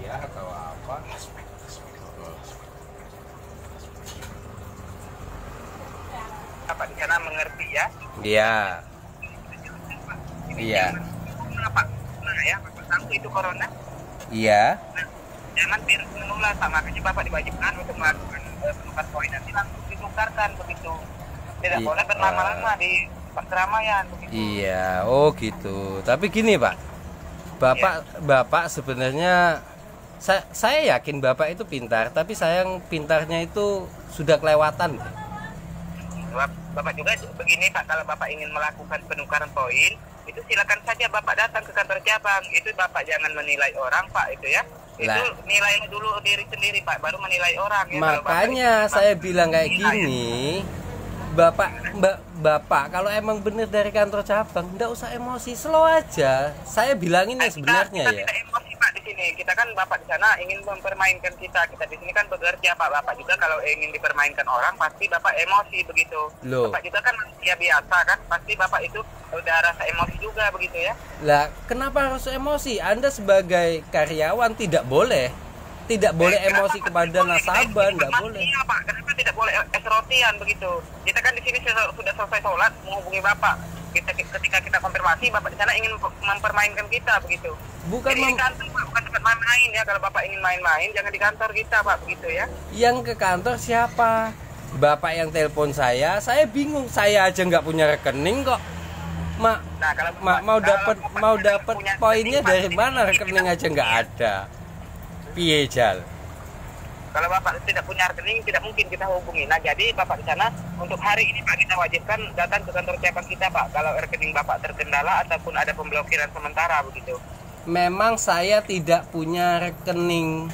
kuliah atau apa. Apa di sana mengerti ya? Iya. Iya. Apa? Nah ya, Bapak tahu itu corona. Iya. Nah, jangan virus menular, makanya Bapak diwajibkan untuk melakukan penukar poin nanti langsung ditukarkan begitu. Tidak boleh berlama-lama di keramaian begitu. Iya, oh gitu. Tapi gini Pak, Bapak sebenarnya saya yakin Bapak itu pintar, tapi sayang pintarnya itu sudah kelewatan. Bapak juga begini Pak, kalau Bapak ingin melakukan penukaran poin, itu silakan saja Bapak datang ke kantor cabang. Itu Bapak jangan menilai orang Pak, itu ya. Itu nilai dulu diri sendiri Pak, baru menilai orang ya. Makanya saya bilang kayak gini, Bapak kalau emang bener dari kantor cabang, nggak usah emosi, slow aja. Saya bilangin ya sebenarnya ya. Tidak emosi Pak di sini. Kita kan Bapak di sana ingin mempermainkan kita. Kita di sini kan bekerja Pak. Bapak juga kalau ingin dipermainkan orang pasti Bapak emosi begitu. Loh. Bapak juga kan manusia biasa kan. Pasti Bapak itu udah rasa emosi juga begitu ya. Lah, kenapa harus emosi? Anda sebagai karyawan tidak boleh emosi kepada nasabah, nggak boleh. Iya Pak, kenapa tidak boleh esrotian begitu? Kita kan di sini sudah selesai sholat menghubungi Bapak. Ketika kita konfirmasi, Bapak di sana ingin mempermainkan kita begitu. Jadi di kantor Pak, bukan tempat main-main ya. Kalau Bapak ingin main-main, jangan di kantor kita Pak begitu ya. Yang ke kantor siapa? Bapak yang telepon saya bingung. Saya aja nggak punya rekening kok. Mau dapat poinnya dari mana? Rekening aja nggak ada. Piye Jal? Kalau Bapak tidak punya rekening, tidak mungkin kita hubungi. Nah, jadi Bapak di sana untuk hari ini Pak kita wajibkan datang ke kantor cabang kita Pak. Kalau rekening Bapak terkendala ataupun ada pemblokiran sementara begitu. Memang saya tidak punya rekening.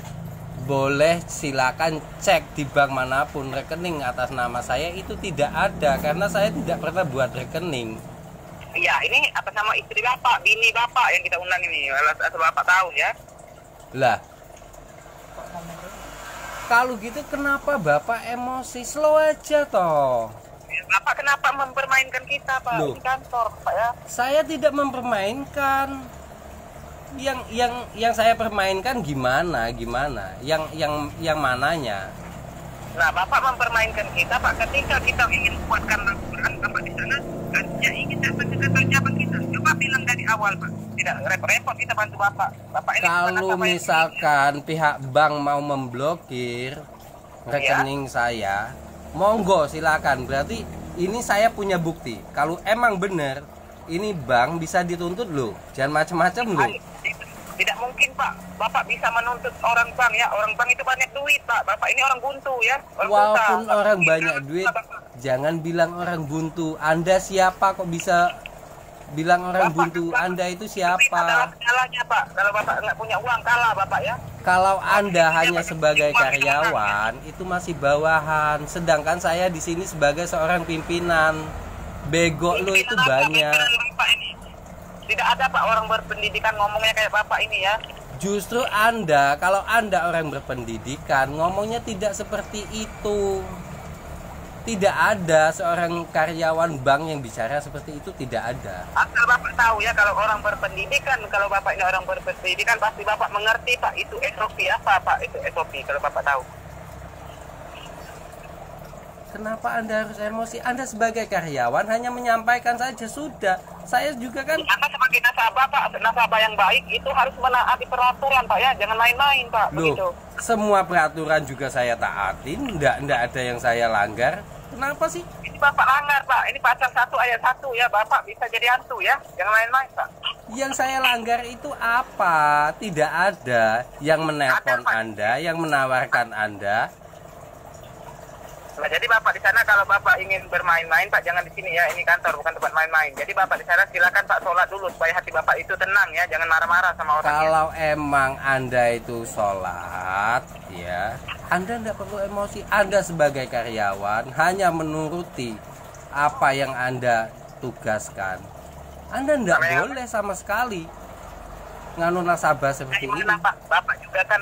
Boleh silakan cek di bank manapun, rekening atas nama saya itu tidak ada karena saya tidak pernah buat rekening. Iya, ini atas nama istri Bapak, bini Bapak yang kita undang ini. Asal Bapak tahu ya. Lah, kalau gitu kenapa Bapak emosi? Slow aja toh. Bapak kenapa mempermainkan kita Pak? Loh. Di kantor Pak ya? Saya tidak mempermainkan. Yang saya permainkan gimana? Yang mananya? Nah, Bapak mempermainkan kita Pak ketika kita ingin buatkan laporan Bapak di sana, artinya ingin datang ke kantor cabang kita. Coba bilang dari awal Pak. Tidak repot-repot kita bantu Bapak. Bapak ini kalau misalkan pihak bank mau memblokir rekening saya, monggo silakan. Berarti ini saya punya bukti. Kalau emang bener ini bank bisa dituntut loh. Jangan macam-macam loh. Tidak mungkin Pak. Bapak bisa menuntut orang bank ya. Orang bank itu banyak duit Pak. Bapak ini orang buntu ya. Walaupun orang banyak duit, jangan bilang orang buntu. Anda siapa kok bisa bilang orang buntu? Anda itu siapa? Salahnya Pak. Kalau Bapak nggak punya uang kalah Bapak ya. Kalau Anda hanya sebagai karyawan itu masih bawahan, sedangkan saya di sini sebagai seorang pimpinan. Bego lo itu banyak. Tidak ada Pak orang berpendidikan ngomongnya kayak Bapak ini ya. Justru Anda, kalau Anda orang berpendidikan ngomongnya tidak seperti itu. Tidak ada seorang karyawan bank yang bicara seperti itu, tidak ada. Asal Bapak tahu ya, kalau orang berpendidikan, kalau Bapak ini orang berpendidikan pasti Bapak mengerti Pak, itu SOP apa Pak, itu SOP kalau Bapak tahu. Kenapa Anda harus emosi? Anda sebagai karyawan hanya menyampaikan saja sudah. Saya juga kan. Anda sebagai nasabah Pak, nasabah yang baik itu harus menaati peraturan Pak ya, jangan main-main Pak. Loh, begitu. Semua peraturan juga saya taatin, enggak ada yang saya langgar. Kenapa sih? Ini Bapak langgar Pak, ini pasal 1 ayat 1 ya, Bapak bisa jadi hantu ya, jangan main-main Pak. Yang saya langgar itu apa? Tidak ada yang menelpon Anda, yang menawarkan Anda. Nah, jadi Bapak di sana kalau Bapak ingin bermain-main Pak, jangan di sini ya, ini kantor bukan tempat main-main. Jadi Bapak di sana silakan Pak sholat dulu supaya hati Bapak itu tenang ya, jangan marah-marah sama orang. Kalau emang Anda itu sholat ya, Anda tidak perlu emosi. Anda sebagai karyawan hanya menuruti apa yang Anda tugaskan. Anda tidak boleh sama sekali nganu nasabah seperti ini. Bapak juga kan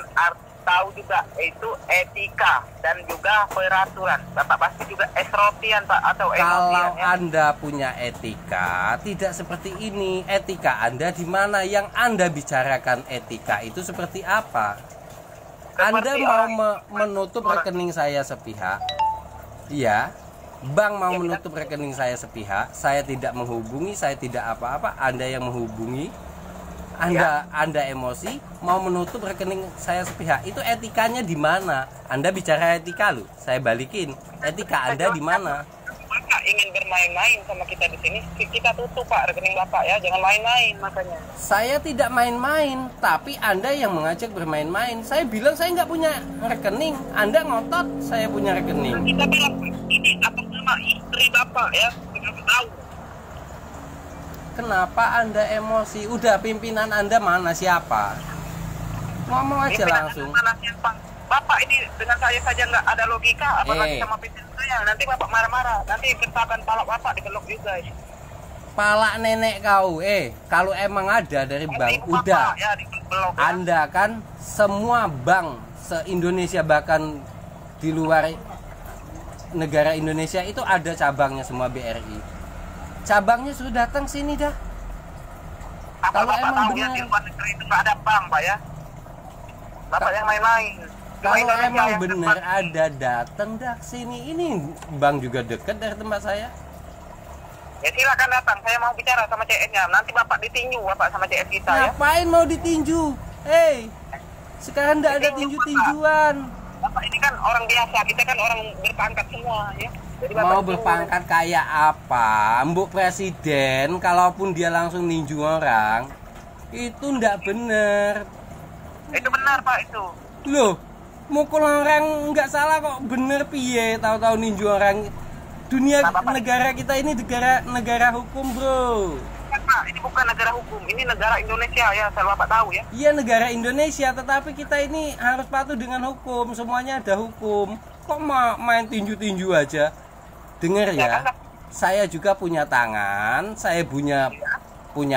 tahu juga itu etika dan juga peraturan. Bapak pasti juga esrotian Pak atau kalau ya? Anda punya etika tidak seperti ini. Etika Anda di mana? Yang Anda bicarakan etika itu seperti apa? Anda mau menutup rekening saya sepihak. Iya. Bank mau menutup rekening saya sepihak. Saya tidak menghubungi, saya tidak apa-apa. Anda yang menghubungi. Anda emosi mau menutup rekening saya sepihak. Itu etikanya di mana? Anda bicara etika loh. Saya balikin. Etika Anda di mana? Bapak ingin bermain-main sama kita di sini, kita tutup Pak rekening Bapak ya, jangan main-main makanya. Saya tidak main-main, tapi Anda yang mengajak bermain-main. Saya bilang saya nggak punya rekening, Anda ngotot saya punya rekening. Kita bilang ini atas nama istri Bapak ya, kita tahu. Kenapa Anda emosi? Udah pimpinan Anda mana siapa? Ngomong aja langsung. Bapak ini dengan saya saja nggak ada logika, apalagi sama pimpinan saya. Nanti Bapak marah-marah, nanti gentakan palak Bapak dibelok juga. Palak nenek kau, kalau emang ada dari bank, udah. Ya, dibelok, ya. Anda kan semua bank se-Indonesia bahkan di luar negara Indonesia itu ada cabangnya semua BRI. Cabangnya sudah datang sini dah. Kalau emang benar di luar negeri itu nggak ada bank, Pak ya. Bapak yang main-main. Kalau emang benar ada datang dah sini. Ini bank juga dekat dari tempat saya. Ya silakan datang. Saya mau bicara sama CS-nya. Nanti Bapak ditinju Bapak sama CS kita ya. Ngapain mau ditinju? Sekarang enggak ada tinju-tinjuan. Bapak ini kan orang biasa. Kita kan orang berpangkat semua ya. Jadi mau berpangkat kayak apa? Mbok presiden kalaupun dia langsung ninju orang itu enggak bener. Itu benar Pak itu. Loh, mukul orang nggak salah kok, bener piye tahu-tahu ninju orang. Dunia negara kita ini negara hukum, bro. Pak, ini bukan negara hukum, ini negara Indonesia ya, asal Bapak tahu ya. Iya, negara Indonesia, tetapi kita ini harus patuh dengan hukum, semuanya ada hukum. Kok main tinju-tinju aja? Dengar ya, saya juga punya tangan, saya punya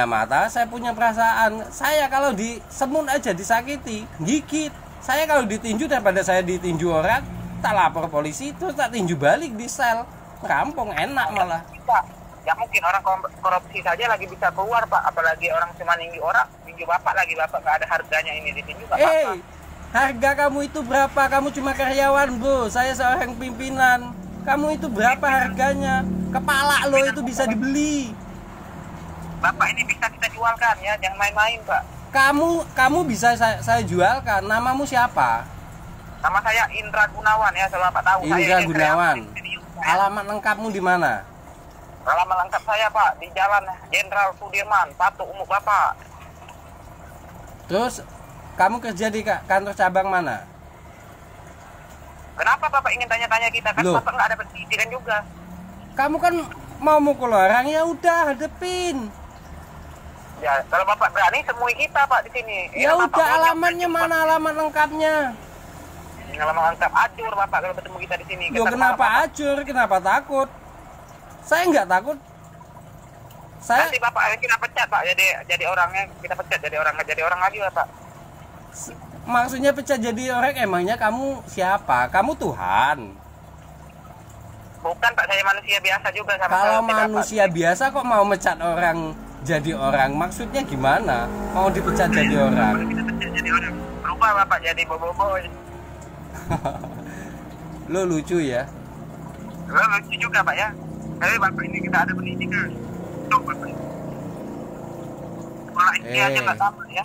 mata, saya punya perasaan. Saya kalau disemut aja disakiti, gigit. Saya kalau ditinju daripada saya ditinju orang, tak lapor polisi, terus tak tinju balik di sel. Rampung, enak malah. Ya mungkin orang korupsi saja lagi bisa keluar Pak, apalagi orang cuma ninju orang, ninju Bapak lagi, Bapak nggak ada harganya ini ditinju Bapak. Harga kamu itu berapa? Kamu cuma karyawan, bro. Saya seorang pimpinan. Kamu itu berapa harganya? Kepala lo itu bisa dibeli. Bapak ini bisa kita jualkan ya, jangan main-main Pak. Kamu bisa saya jualkan. Namamu siapa? Nama saya Indra Gunawan ya, kalau Bapak tahu. Indra Gunawan. Alamat lengkapmu di mana? Alamat lengkap saya Pak di Jalan Jenderal Sudirman, Patu Umum Bapak. Terus kamu kerja di kantor cabang mana? Kenapa Bapak ingin tanya-tanya kita? Kan Loh. Bapak nggak ada pendidikan juga. Kamu kan mau mukul orang, ya udah hadepin. Ya, kalau Bapak berani temui kita Pak di sini. Ya udah, alamatnya mana, alamat lengkapnya? Alamat lengkap acur Bapak kalau bertemu kita di sini. Loh, kenapa acur? Kenapa takut? Saya nggak takut. Nanti Bapak kita pecat Pak, jadi orangnya kita pecat jadi orang lagi Bapak. Maksudnya pecat jadi orang, emangnya kamu siapa? Kamu Tuhan? Bukan Pak, saya manusia biasa juga sama. Kalau manusia biasa kok mau mecat orang jadi orang? Maksudnya gimana? Mau dipecat jadi orang? Kita pecat jadi orang. Berubah Bapak jadi bobo-bobo. Lo lucu ya? Lo lucu juga Pak ya. Tapi Bapak ini kita ada pendidikan.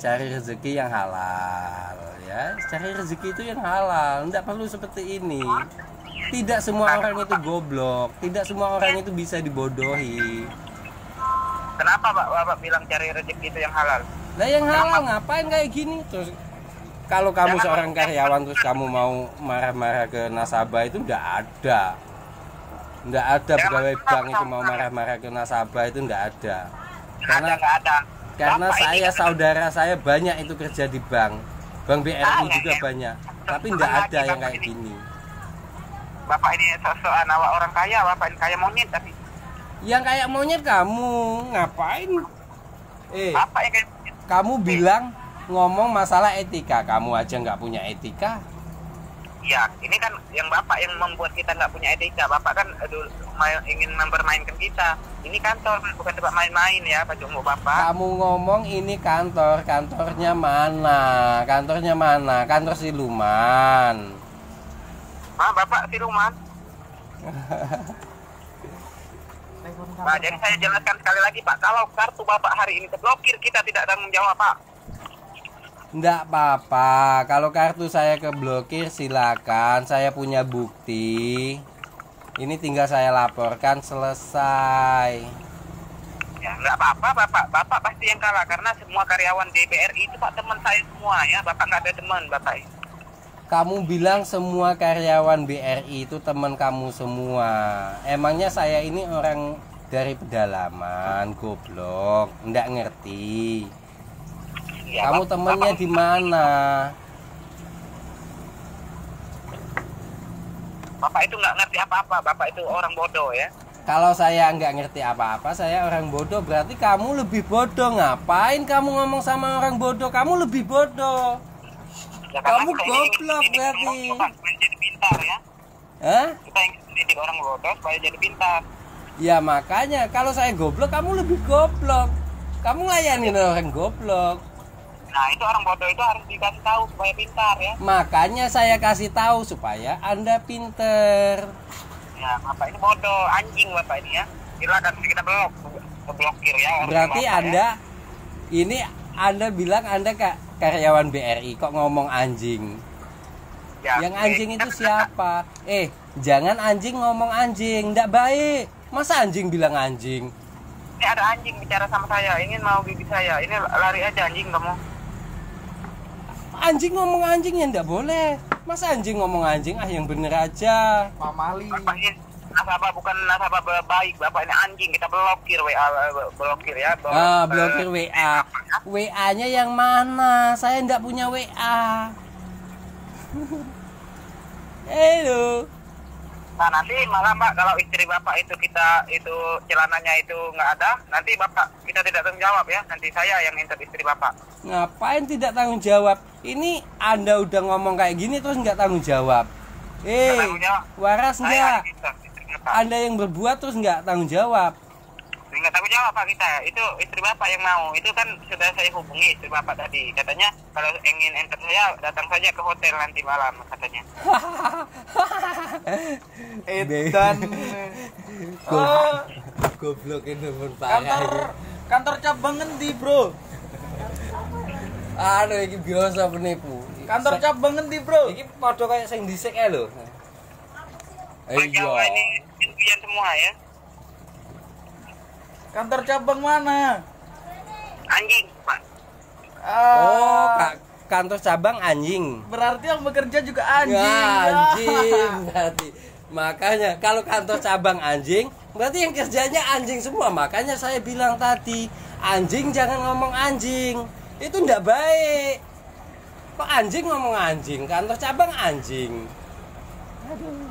Cari rezeki yang halal ya. Cari rezeki itu yang halal. Tidak perlu seperti ini. Tidak semua orang itu goblok. Tidak semua orang itu bisa dibodohi. Kenapa Bapak bilang cari rezeki itu yang halal? Nah, yang halal ngapain kayak gini? Terus kalau kamu seorang karyawan terus kamu mau marah-marah ke nasabah, itu enggak ada. Enggak ada pegawai bank itu mau marah-marah ke nasabah, itu enggak ada. Karena saya, saudara saya banyak itu kerja di bank BRI juga banyak. Tapi enggak ada yang kayak gini. Bapak ini sosokan awak orang kaya, Bapak ini kaya monyet tapi. Yang kayak monyet kamu, ngapain? Bapak yang kayak monyet. Kamu bilang ngomong masalah etika, kamu aja nggak punya etika. Ya, ini kan yang Bapak yang membuat kita nggak punya etika. Bapak kan ingin mempermainkan kita. Ini kantor, bukan tempat main-main ya, Pak Jumbo Bapak. Kamu ngomong ini kantor, kantornya mana? Kantornya mana? Kantor siluman. Bapak siluman. Pak, jadi saya jelaskan sekali lagi Pak, kalau kartu Bapak hari ini terblokir, kita tidak tanggung jawab Pak. Nggak apa-apa, kalau kartu saya keblokir silakan, saya punya bukti. Ini tinggal saya laporkan, selesai. Ya nggak apa-apa Bapak pasti yang kalah, karena semua karyawan di BRI itu Pak teman saya semua ya, Bapak nggak ada teman Bapak. Kamu bilang semua karyawan BRI itu teman kamu semua. Emangnya saya ini orang dari pedalaman, goblok, nggak ngerti. Ya, kamu temennya di mana? Bapak itu nggak ngerti apa-apa, Bapak itu orang bodoh ya. Kalau saya nggak ngerti apa-apa, saya orang bodoh, berarti kamu lebih bodoh. Ngapain kamu ngomong sama orang bodoh? Kamu lebih bodoh. Ya, kamu goblok berarti. Supaya jadi pintar ya. Hah? Kita ingin mendidik orang bodoh supaya jadi pintar. Ya makanya kalau saya goblok, kamu lebih goblok. Kamu layanin orang goblok. Nah itu orang bodoh itu harus dikasih tahu supaya pintar ya. Makanya saya kasih tahu supaya Anda pinter. Ya Bapak ini bodoh, anjing Bapak ini ya. Silakan kita blokir ya. Berarti Bapak, Anda ya? Ini Anda bilang Anda karyawan BRI kok ngomong anjing. Ya, yang anjing itu siapa? Jangan anjing ngomong anjing, ndak baik. Masa anjing bilang anjing? Ini ada anjing bicara sama saya, ingin mau gigit saya. Ini lari aja anjing kamu. Anjing ngomong anjing ya ndak boleh. Masa anjing ngomong anjing? Yang bener aja. Pamali. Bapak ini nasabah bukan nasabah baik. Bapak ini anjing, kita blokir WA, blokir ya. Blokir WA. WA-nya yang mana? Saya ndak punya WA. Halo. Nah nanti malam Pak, kalau istri Bapak itu celananya itu nggak ada, nanti Bapak kita tidak tanggung jawab ya. Nanti saya yang minta istri Bapak. Ngapain tidak tanggung jawab? Ini Anda udah ngomong kayak gini terus nggak tanggung jawab. Waras nggak? Anda yang berbuat terus nggak tanggung jawab. Nggak tanggung jawab Pak kita. Itu istri Bapak yang mau. Itu kan sudah saya hubungi istri Bapak tadi. Katanya kalau ingin enter saya datang saja ke hotel nanti malam katanya. Edan. Goblok ini pun parah. Kantor cabang ngendi, Bro? Aduh, ini biasa penipu. Kantor cabang ngendi, Bro? Ini padha kayak sing dhisik ae lho. Iya. Ini impian semua ya. Kantor cabang mana? Anjing, Pak. Kantor cabang anjing. Berarti yang bekerja juga anjing. Ya, anjing berarti. Makanya kalau kantor cabang anjing, berarti yang kerjanya anjing semua. Makanya saya bilang tadi, anjing jangan ngomong anjing. Itu ndak baik. Kok anjing ngomong anjing? Kantor cabang anjing. Aduh.